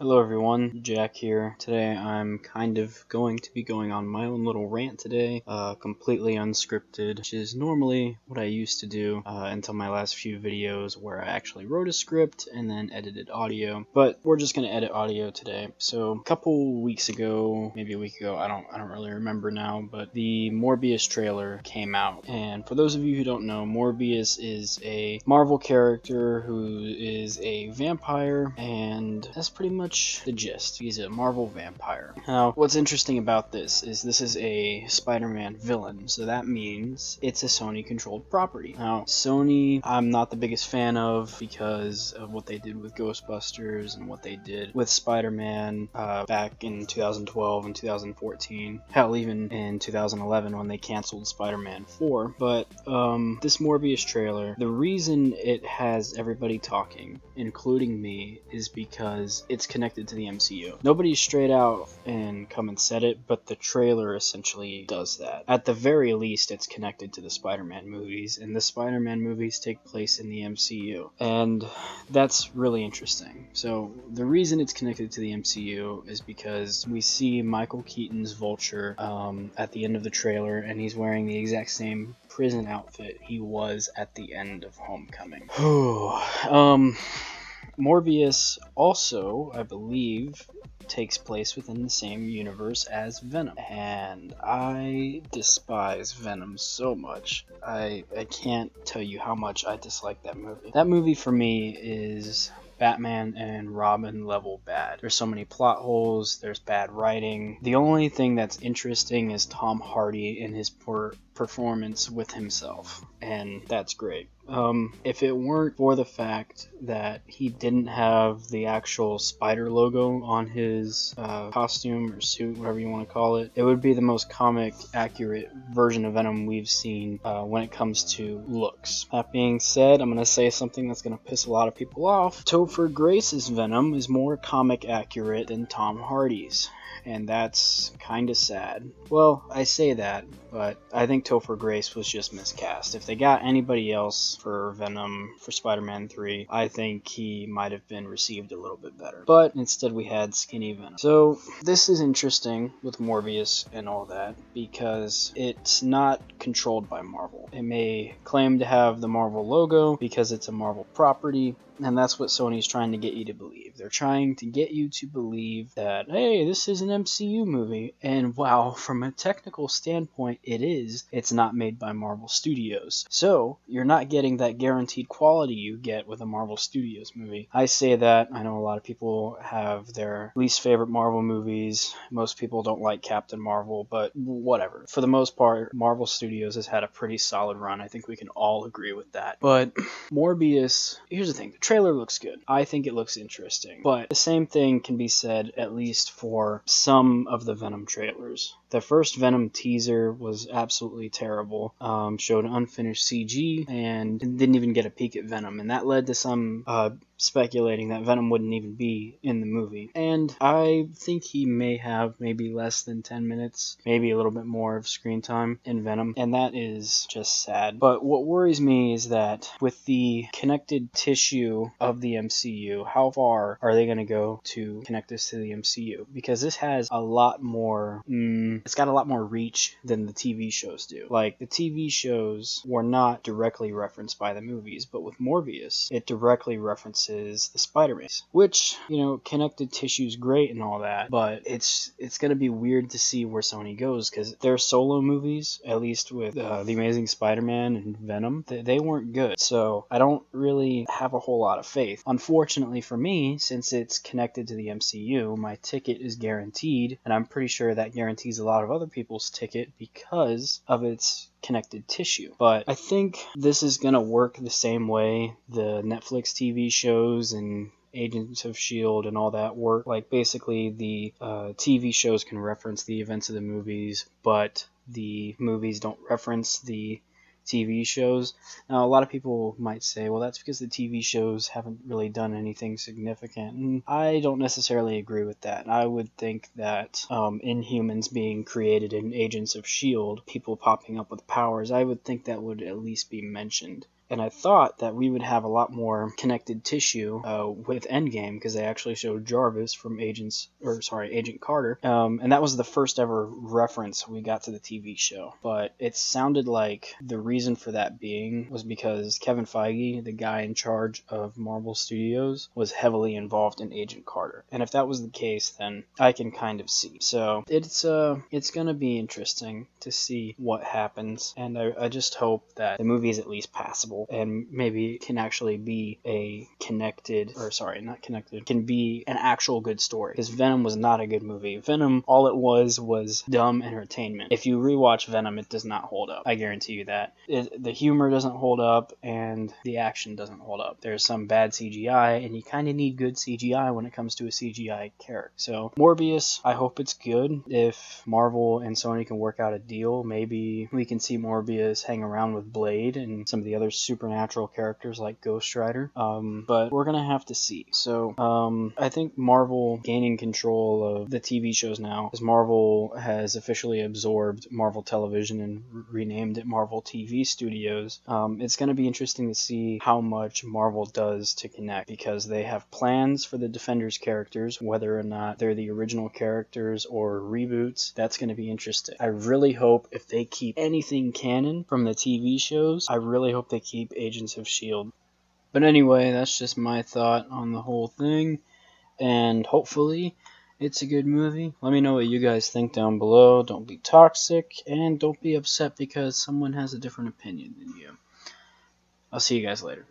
Hello everyone, Jack here. Today I'm kind of going to be going on my own little rant today, completely unscripted, which is normally what I used to do until my last few videos where I actually wrote a script and then edited audio, but we're just going to edit audio today. So a couple weeks ago, maybe a week ago, I don't really remember now, but the Morbius trailer came out, and for those of you who don't know, Morbius is a Marvel character who is a vampire, and that's pretty much the gist. He's a Marvel vampire. Now, what's interesting about this is a Spider-Man villain, so that means it's a Sony-controlled property. Now, Sony, I'm not the biggest fan of because of what they did with Ghostbusters and what they did with Spider-Man back in 2012 and 2014. Hell, even in 2011 when they canceled Spider-Man 4. But this Morbius trailer, the reason it has everybody talking, including me, is because it's connected to the MCU. Nobody straight out and come and said it, but the trailer essentially does that. At the very least, it's connected to the Spider-Man movies, and the Spider-Man movies take place in the MCU. And that's really interesting. So the reason it's connected to the MCU is because we see Michael Keaton's Vulture at the end of the trailer, and he's wearing the exact same prison outfit he was at the end of Homecoming. Morbius also, I believe, takes place within the same universe as Venom, and I despise Venom so much. I can't tell you how much I dislike that movie. That movie for me is Batman and Robin level bad. There's so many plot holes, there's bad writing. The only thing that's interesting is Tom Hardy and his performance with himself, and that's great. If it weren't for the fact that he didn't have the actual spider logo on his costume or suit, whatever you want to call it, it would be the most comic accurate version of Venom we've seen when it comes to looks. That being said, I'm going to say something that's going to piss a lot of people off. Topher Grace's Venom is more comic accurate than Tom Hardy's, and that's kind of sad. Well, I say that, but I think Topher Grace was just miscast. If they got anybody else for Venom for Spider-Man 3, I think he might have been received a little bit better. But instead we had skinny Venom. So this is interesting with Morbius and all that because it's not controlled by Marvel. It may claim to have the Marvel logo because it's a Marvel property, and that's what Sony's trying to get you to believe. They're trying to get you to believe that, hey, this is an MCU movie. And wow, from a technical standpoint, it is. It's not made by Marvel Studios. So you're not getting that guaranteed quality you get with a Marvel Studios movie. I say that. I know a lot of people have their least favorite Marvel movies. Most people don't like Captain Marvel, but whatever. For the most part, Marvel Studios has had a pretty solid run. I think we can all agree with that. But Morbius, here's the thing. The trailer looks good. I think it looks interesting. But the same thing can be said at least for some of the Venom trailers. The first Venom teaser was absolutely terrible. Showed unfinished CG and didn't even get a peek at Venom. And that led to some speculating that Venom wouldn't even be in the movie. And I think he may have maybe less than 10 minutes, maybe a little bit more of screen time in Venom. And that is just sad. But what worries me is that with the connected tissue of the MCU, how far are they going to go to connect this to the MCU? Because this has a lot more, it's got a lot more reach than the TV shows do. Like, the TV shows were not directly referenced by the movies, but with Morbius, it directly references the Spider-Man, which, you know, connected tissue is great and all that, but it's going to be weird to see where Sony goes, because their solo movies, at least with The Amazing Spider-Man and Venom, they weren't good. So I don't really have a whole lot of faith. Unfortunately for me, since it's connected to the MCU, my ticket is guaranteed, and I'm pretty sure that guarantees a lot of other people's ticket because of its connected tissue. But I think this is going to work the same way the Netflix TV shows and Agents of S.H.I.E.L.D. and all that work. Like, basically the TV shows can reference the events of the movies, but the movies don't reference the TV shows. Now, a lot of people might say, well, that's because the TV shows haven't really done anything significant. And I don't necessarily agree with that. I would think that Inhumans being created in Agents of S.H.I.E.L.D., people popping up with powers, I would think that would at least be mentioned. And I thought that we would have a lot more connected tissue with Endgame, because they actually showed Jarvis from Agent Carter, and that was the first ever reference we got to the TV show. But it sounded like the reason for that being was because Kevin Feige, the guy in charge of Marvel Studios, was heavily involved in Agent Carter. And if that was the case, then I can kind of see. So it's gonna be interesting to see what happens, and I just hope that the movie is at least passable and maybe can actually be a can be an actual good story. Because Venom was not a good movie. Venom, all it was dumb entertainment. If you rewatch Venom, it does not hold up. I guarantee you that. The humor doesn't hold up, and the action doesn't hold up. There's some bad CGI, and you kind of need good CGI when it comes to a CGI character. So Morbius, I hope it's good. If Marvel and Sony can work out a deal, maybe we can see Morbius hang around with Blade and some of the other supernatural characters like Ghost Rider. But we're gonna have to see. So I think Marvel gaining control of the TV shows now, as Marvel has officially absorbed Marvel Television and renamed it Marvel TV Studios. It's gonna be interesting to see how much Marvel does to connect, because they have plans for the Defenders characters, whether or not they're the original characters or reboots. That's going to be interesting. I really hope if they keep anything canon from the TV shows, I really hope they keep Agents of S.H.I.E.L.D. But anyway, that's just my thought on the whole thing, and hopefully it's a good movie. Let me know what you guys think down below. Don't be toxic, and don't be upset because someone has a different opinion than you. I'll see you guys later.